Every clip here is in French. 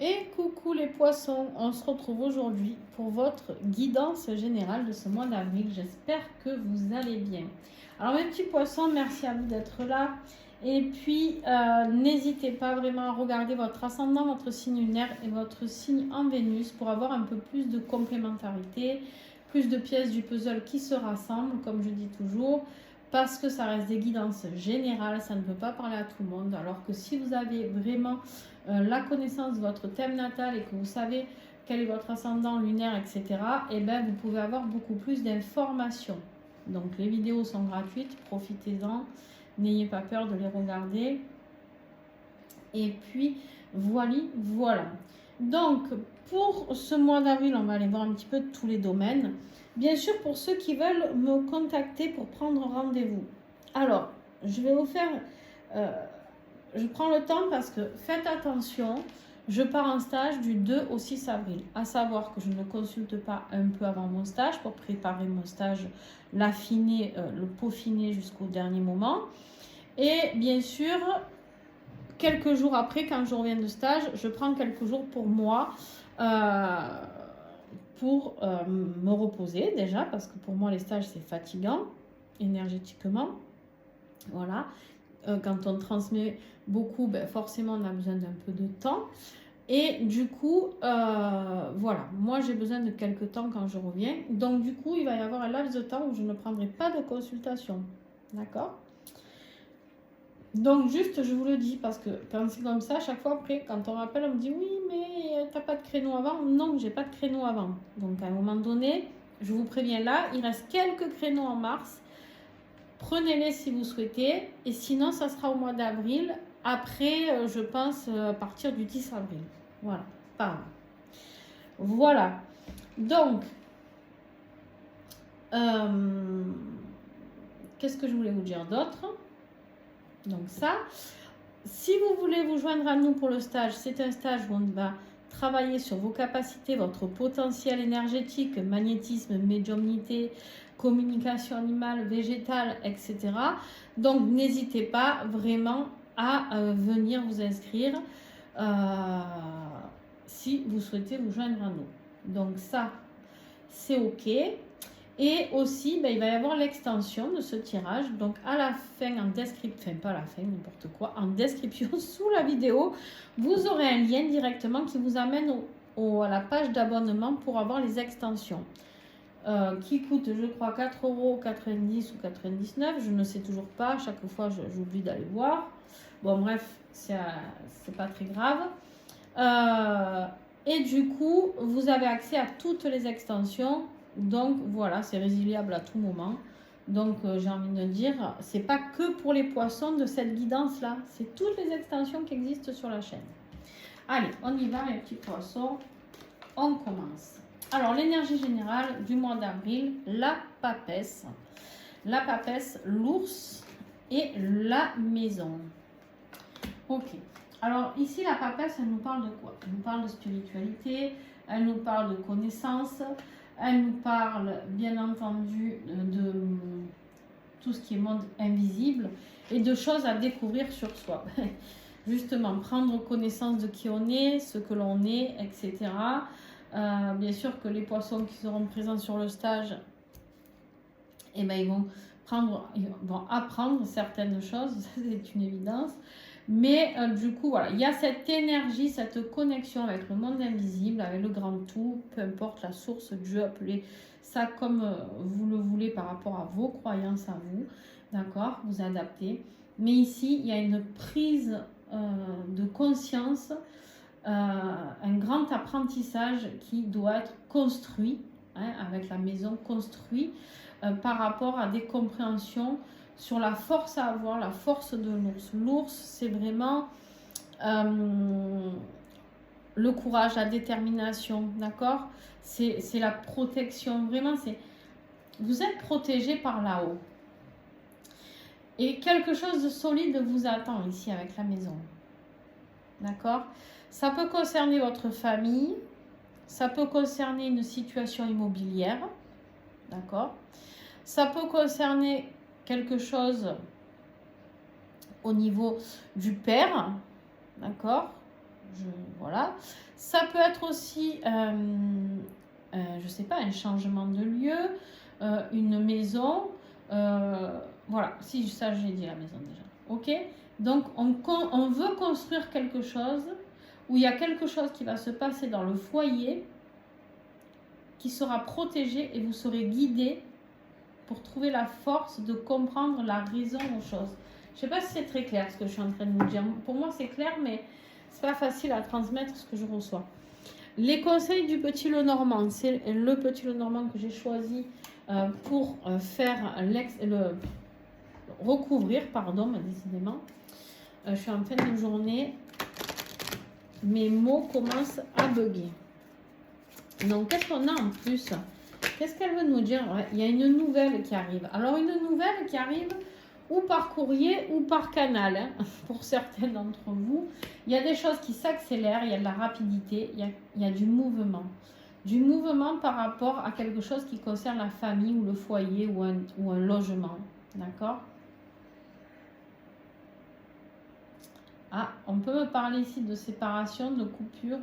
Et coucou les poissons, on se retrouve aujourd'hui pour votre guidance générale de ce mois d'avril. J'espère que vous allez bien. Alors mes petits poissons, merci à vous d'être là. Et puis n'hésitez pas vraiment à regarder votre ascendant, votre signe lunaire et votre signe en Vénus pour avoir un peu plus de complémentarité, plus de pièces du puzzle qui se rassemblent, comme je dis toujours. Parce que ça reste des guidances générales, ça ne peut pas parler à tout le monde. Alors que si vous avez vraiment la connaissance de votre thème natal et que vous savez quel est votre ascendant lunaire, etc., et ben vous pouvez avoir beaucoup plus d'informations. Donc les vidéos sont gratuites, profitez-en, n'ayez pas peur de les regarder. Et puis voilà. Donc pour ce mois d'avril, on va aller voir un petit peu tous les domaines. Bien sûr, pour ceux qui veulent me contacter pour prendre rendez-vous. Alors, je vais vous faire... je prends le temps parce que faites attention, je pars en stage du 2 au 6 avril. À savoir que je ne consulte pas un peu avant mon stage pour préparer mon stage, l'affiner, le peaufiner jusqu'au dernier moment. Et bien sûr, quelques jours après, quand je reviens de stage, je prends quelques jours pour moi, pour me reposer déjà, parce que pour moi les stages c'est fatigant énergétiquement. Voilà. Quand on transmet beaucoup, ben forcément on a besoin d'un peu de temps. Et du coup, voilà, moi j'ai besoin de quelques temps quand je reviens. Donc du coup, il va y avoir un laps de temps où je ne prendrai pas de consultation. D'accord? Donc juste, je vous le dis, parce que quand c'est comme ça, à chaque fois après, quand on rappelle, on me dit oui, mais t'as pas de créneau avant. Non, j'ai pas de créneau avant. Donc à un moment donné, je vous préviens là, il reste quelques créneaux en mars. Prenez-les si vous souhaitez. Et sinon, ça sera au mois d'avril. Après, je pense à partir du 10 avril. Voilà. Pardon. Voilà. Donc, qu'est-ce que je voulais vous dire d'autre? Donc ça, si vous voulez vous joindre à nous pour le stage, c'est un stage où on va travailler sur vos capacités, votre potentiel énergétique, magnétisme, médiumnité, communication animale, végétale, etc. Donc n'hésitez pas vraiment à venir vous inscrire si vous souhaitez vous joindre à nous. Donc ça, c'est OK. Et aussi, ben, il va y avoir l'extension de ce tirage. Donc à la fin, en description, enfin pas à la fin, n'importe quoi, en description sous la vidéo, vous aurez un lien directement qui vous amène à la page d'abonnement pour avoir les extensions. Qui coûte, je crois, 4,90 € ou 99. Je ne sais toujours pas. À chaque fois, j'oublie d'aller voir. Bon, bref, c'est pas très grave. Et du coup, vous avez accès à toutes les extensions. Donc voilà, c'est résiliable à tout moment. Donc j'ai envie de dire, c'est pas que pour les poissons de cette guidance là, c'est toutes les extensions qui existent sur la chaîne. Allez, on y va les petits poissons, on commence. Alors l'énergie générale du mois d'avril, la papesse, l'ours et la maison. Ok, alors ici la papesse, elle nous parle de quoi? Elle nous parle de spiritualité, elle nous parle de connaissance. Elle nous parle, bien entendu, de tout ce qui est monde invisible et de choses à découvrir sur soi. Justement, prendre connaissance de qui on est, ce que l'on est, etc. Bien sûr que les poissons qui seront présents sur le stage, eh ben, ils vont apprendre certaines choses, c'est une évidence. Mais du coup, voilà, il y a cette énergie, cette connexion avec le monde invisible, avec le grand tout, peu importe la source, Dieu, appelez ça comme vous le voulez par rapport à vos croyances à vous, d'accord, vous adaptez. Mais ici, il y a une prise de conscience, un grand apprentissage qui doit être construit, hein, avec la maison construite, par rapport à des compréhensions sur la force à avoir, la force de l'ours. L'ours, c'est vraiment le courage, la détermination, d'accord? C'est la protection, vraiment, vous êtes protégé par là-haut. Et quelque chose de solide vous attend ici avec la maison, d'accord? Ça peut concerner votre famille, ça peut concerner une situation immobilière, d'accord? Ça peut concerner quelque chose au niveau du père, d'accord, Voilà. Ça peut être aussi, je sais pas, un changement de lieu, une maison. Voilà, si ça j'ai dit la maison déjà. Ok. Donc on veut construire quelque chose où il y a quelque chose qui va se passer dans le foyer qui sera protégé et vous serez guidé pour trouver la force de comprendre la raison aux choses. Je ne sais pas si c'est très clair ce que je suis en train de vous dire. Pour moi, c'est clair, mais c'est pas facile à transmettre ce que je reçois. Les conseils du Petit Lenormand, c'est le Petit Lenormand que j'ai choisi pour faire recouvrir, pardon, décidément. Je suis en fin de journée, mes mots commencent à bugger. Donc, qu'est-ce qu'on a en plus? Qu'est-ce qu'elle veut nous dire? Il y a une nouvelle qui arrive. Alors, une nouvelle qui arrive ou par courrier ou par canal, hein, pour certains d'entre vous. Il y a des choses qui s'accélèrent, il y a de la rapidité, il y a du mouvement. Du mouvement par rapport à quelque chose qui concerne la famille ou le foyer ou un logement. D'accord? Ah, on peut me parler ici de séparation, de coupure.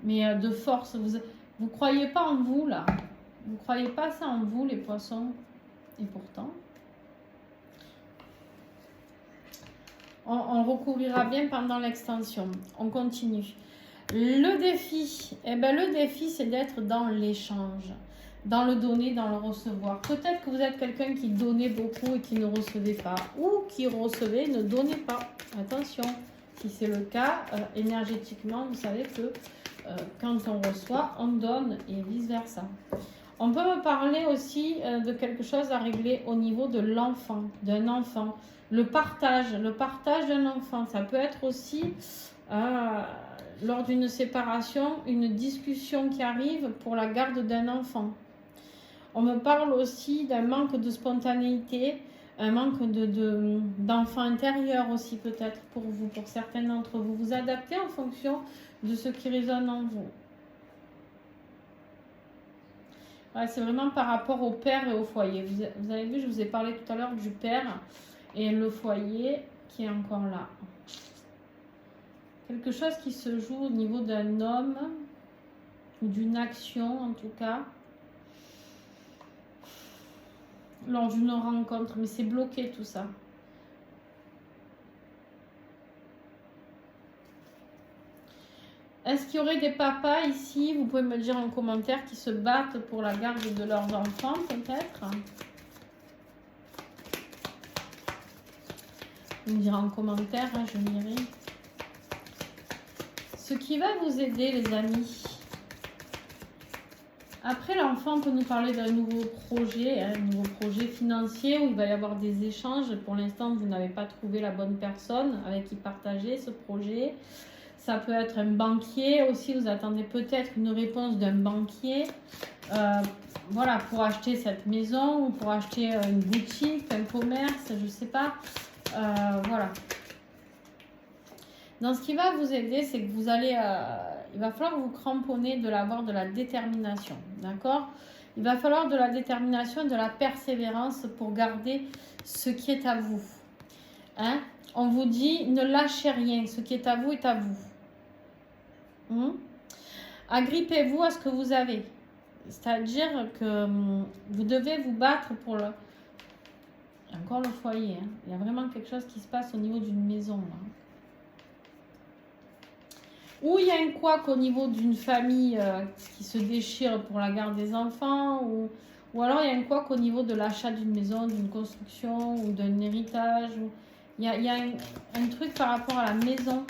Mais de force, vous croyez pas en vous là. Vous croyez pas ça en vous les poissons. Et pourtant, on recouvrira bien pendant l'extension. On continue. Le défi, le défi c'est d'être dans l'échange, dans le donner, dans le recevoir. Peut-être que vous êtes quelqu'un qui donnait beaucoup et qui ne recevait pas, ou qui recevait et ne donnait pas. Attention, si c'est le cas, énergétiquement, vous savez que quand on reçoit, on donne et vice-versa. On peut me parler aussi de quelque chose à régler au niveau de l'enfant, d'un enfant. Le partage d'un enfant. Ça peut être aussi, lors d'une séparation, une discussion qui arrive pour la garde d'un enfant. On me parle aussi d'un manque de spontanéité, un manque d'enfant intérieur aussi peut-être pour vous, pour certains d'entre vous. Vous adaptez en fonction de ce qui résonne en vous. Ouais, c'est vraiment par rapport au père et au foyer. Vous avez vu, je vous ai parlé tout à l'heure du père et le foyer qui est encore là. Quelque chose qui se joue au niveau d'un homme ou d'une action en tout cas. Lors d'une rencontre, mais c'est bloqué tout ça. Est-ce qu'il y aurait des papas ici, vous pouvez me le dire en commentaire, qui se battent pour la garde de leurs enfants peut-être? Vous me direz en commentaire, hein, je lirai. Ce qui va vous aider les amis. Après l'enfant peut nous parler d'un nouveau projet, un nouveau projet financier où il va y avoir des échanges. Pour l'instant, vous n'avez pas trouvé la bonne personne avec qui partager ce projet. Ça peut être un banquier aussi, vous attendez peut-être une réponse d'un banquier voilà, pour acheter cette maison ou pour acheter une boutique, un commerce, je ne sais pas. Voilà. Donc, ce qui va vous aider, c'est que vous allez, il va falloir vous cramponner de l'avoir de la détermination, d'accord? Il va falloir de la détermination et de la persévérance pour garder ce qui est à vous. Hein? On vous dit, ne lâchez rien, ce qui est à vous est à vous. Agrippez-vous à ce que vous avez. C'est-à-dire que vous devez vous battre pour le... Encore le foyer. Hein. Il y a vraiment quelque chose qui se passe au niveau d'une maison. Là. Ou il y a un couac au niveau d'une famille qui se déchire pour la garde des enfants. Ou alors il y a un couac au niveau de l'achat d'une maison, d'une construction ou d'un héritage. Il y a un truc par rapport à la maison.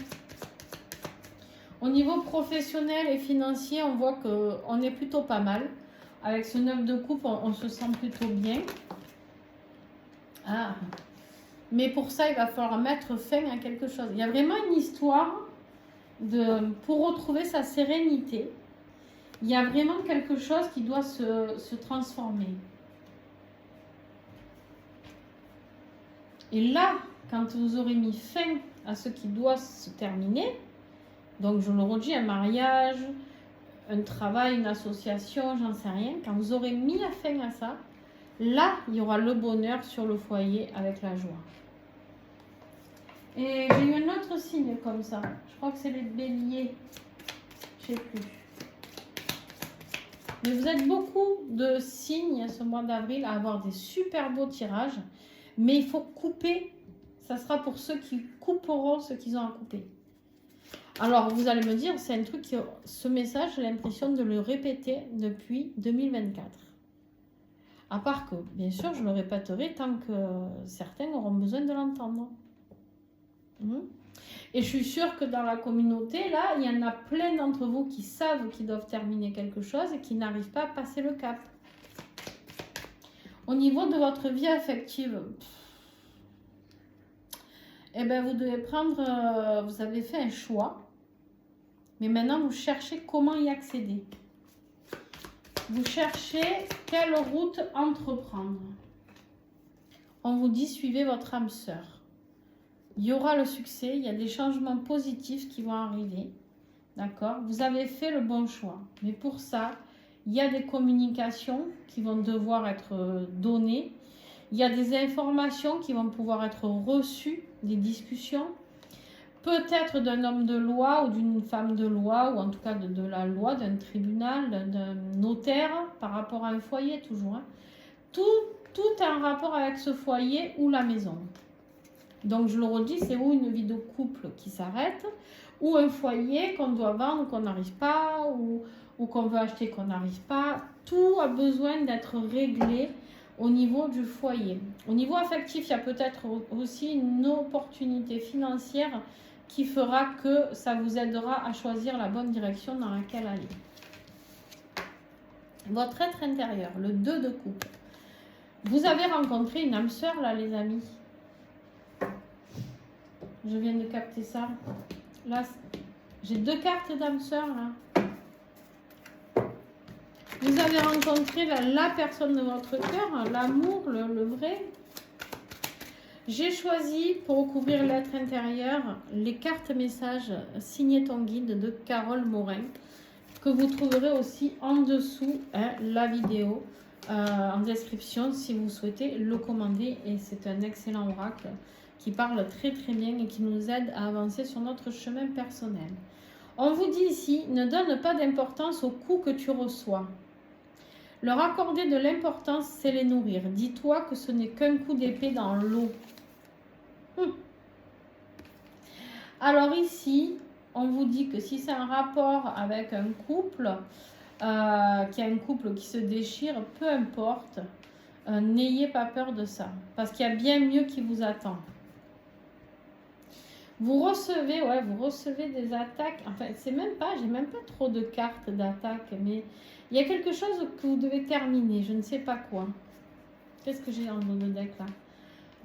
Au niveau professionnel et financier, on voit qu'on est plutôt pas mal. Avec ce 9 de coupe, on se sent plutôt bien. Ah. Mais pour ça, il va falloir mettre fin à quelque chose. Il y a vraiment une histoire pour retrouver sa sérénité. Il y a vraiment quelque chose qui doit se transformer. Et là, quand vous aurez mis fin à ce qui doit se terminer, donc je le redis, un mariage, un travail, une association, j'en sais rien. Quand vous aurez mis la fin à ça, là, il y aura le bonheur sur le foyer avec la joie. Et j'ai eu un autre signe comme ça. Je crois que c'est les béliers. Je sais plus. Mais vous êtes beaucoup de signes ce mois d'avril à avoir des super beaux tirages. Mais il faut couper. Ça sera pour ceux qui couperont ce qu'ils ont à couper. Alors, vous allez me dire, c'est un truc qui... Ce message, j'ai l'impression de le répéter depuis 2024. À part que, bien sûr, je le répéterai tant que certains auront besoin de l'entendre. Et je suis sûre que dans la communauté, là, il y en a plein d'entre vous qui savent qu'ils doivent terminer quelque chose et qui n'arrivent pas à passer le cap. Au niveau de votre vie affective, eh ben, vous devez prendre... vous avez fait un choix, mais maintenant, vous cherchez comment y accéder. Vous cherchez quelle route entreprendre. On vous dit, suivez votre âme sœur. Il y aura le succès, il y a des changements positifs qui vont arriver. D'accord? Vous avez fait le bon choix. Mais pour ça, il y a des communications qui vont devoir être données. Il y a des informations qui vont pouvoir être reçues, des discussions. Peut-être d'un homme de loi ou d'une femme de loi, ou en tout cas de la loi, d'un tribunal, d'un notaire, par rapport à un foyer toujours. Hein. Tout a un rapport avec ce foyer ou la maison. Donc, je le redis, c'est ou une vie de couple qui s'arrête, ou un foyer qu'on doit vendre, qu'on n'arrive pas, ou qu'on veut acheter, qu'on n'arrive pas. Tout a besoin d'être réglé au niveau du foyer. Au niveau affectif, il y a peut-être aussi une opportunité financière qui fera que ça vous aidera à choisir la bonne direction dans laquelle aller. Votre être intérieur, le 2 de coupe. Vous avez rencontré une âme sœur, là, les amis. Je viens de capter ça. Là, j'ai 2 cartes d'âme sœur, là. Vous avez rencontré la personne de votre cœur, l'amour, le vrai. J'ai choisi, pour recouvrir l'être intérieur, les cartes messages signées ton guide de Carole Morin, que vous trouverez aussi en dessous, hein, la vidéo, en description, si vous souhaitez le commander. Et c'est un excellent oracle qui parle très très bien et qui nous aide à avancer sur notre chemin personnel. On vous dit ici, ne donne pas d'importance aux coups que tu reçois. Leur accorder de l'importance, c'est les nourrir. Dis-toi que ce n'est qu'un coup d'épée dans l'eau. Alors ici, on vous dit que si c'est un rapport avec un couple, qui a un couple qui se déchire, peu importe, n'ayez pas peur de ça. Parce qu'il y a bien mieux qui vous attend. Vous recevez des attaques. Enfin, c'est même pas, j'ai même pas trop de cartes d'attaque, mais il y a quelque chose que vous devez terminer. Je ne sais pas quoi. Qu'est-ce que j'ai dans le deck là?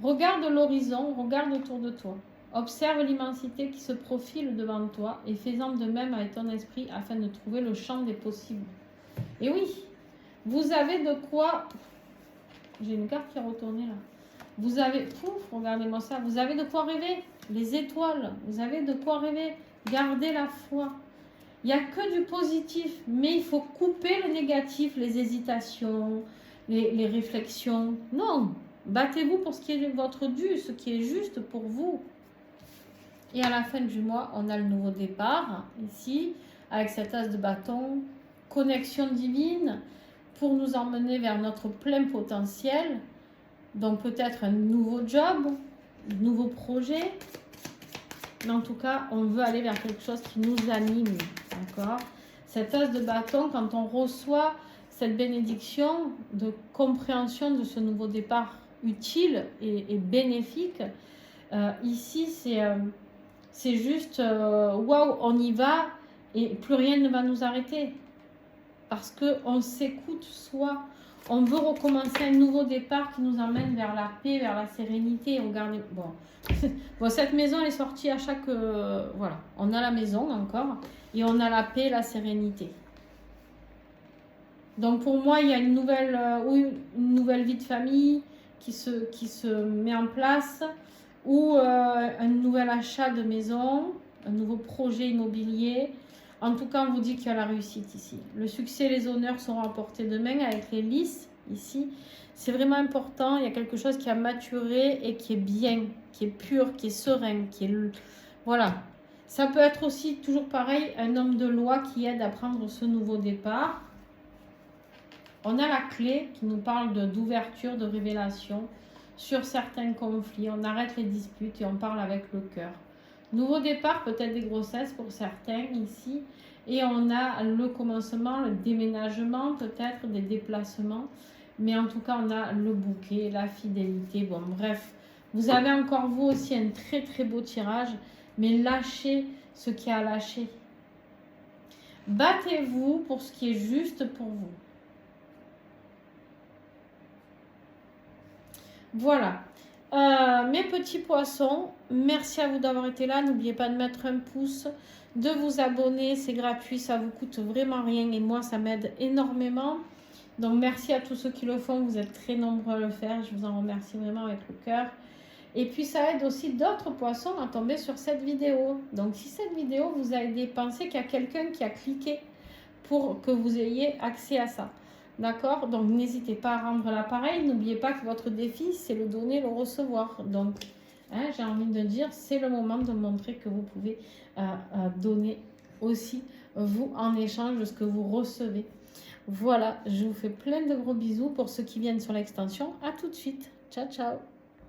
Regarde l'horizon, regarde autour de toi. Observe l'immensité qui se profile devant toi et fais-en de même avec ton esprit afin de trouver le champ des possibles. Et oui, vous avez de quoi... J'ai une carte qui est retournée là. Vous avez... regardez-moi ça. Vous avez de quoi rêver. Les étoiles, vous avez de quoi rêver. Gardez la foi. Il n'y a que du positif, mais il faut couper le négatif, les hésitations, les réflexions. Non, battez-vous pour ce qui est votre dû, ce qui est juste pour vous. Et à la fin du mois, on a le nouveau départ, ici, avec cet as de bâton, connexion divine, pour nous emmener vers notre plein potentiel. Donc peut-être un nouveau job, un nouveau projet. Mais en tout cas, on veut aller vers quelque chose qui nous anime, d'accord? Cet as de bâton, quand on reçoit cette bénédiction de compréhension de ce nouveau départ utile et bénéfique, ici, c'est juste, waouh, on y va et plus rien ne va nous arrêter. Parce qu'on s'écoute soi. On veut recommencer un nouveau départ qui nous emmène vers la paix, vers la sérénité. Regardez, bon, cette maison est sortie à chaque... voilà, on a la maison encore et on a la paix, la sérénité. Donc pour moi, il y a une nouvelle vie de famille qui se met en place, ou un nouvel achat de maison, un nouveau projet immobilier. En tout cas, on vous dit qu'il y a la réussite ici. Le succès et les honneurs seront à portée de main avec les lys ici. C'est vraiment important. Il y a quelque chose qui a maturé et qui est bien, qui est pur, qui est serein, qui est... Voilà. Ça peut être aussi, toujours pareil, un homme de loi qui aide à prendre ce nouveau départ. On a la clé qui nous parle d'ouverture, de révélation sur certains conflits. On arrête les disputes et on parle avec le cœur. Nouveau départ, peut-être des grossesses pour certains ici. Et on a le commencement, le déménagement, peut-être des déplacements. Mais en tout cas, on a le bouquet, la fidélité. Bon, bref, vous avez encore vous aussi un très très beau tirage. Mais lâchez ce qui a lâché. Battez-vous pour ce qui est juste pour vous. Voilà. Mes petits poissons, merci à vous d'avoir été là. N'oubliez pas de mettre un pouce, de vous abonner. C'est gratuit, ça vous coûte vraiment rien. Et moi, ça m'aide énormément. Donc, merci à tous ceux qui le font. Vous êtes très nombreux à le faire. Je vous en remercie vraiment avec le cœur. Et puis, ça aide aussi d'autres poissons à tomber sur cette vidéo. Donc, si cette vidéo vous a aidé, pensez qu'il y a quelqu'un qui a cliqué pour que vous ayez accès à ça. D'accord? Donc, n'hésitez pas à rendre l'appareil. N'oubliez pas que votre défi, c'est le donner, le recevoir. Donc, hein, j'ai envie de dire, c'est le moment de montrer que vous pouvez donner aussi, vous, en échange de ce que vous recevez. Voilà, je vous fais plein de gros bisous pour ceux qui viennent sur l'extension. À tout de suite. Ciao, ciao.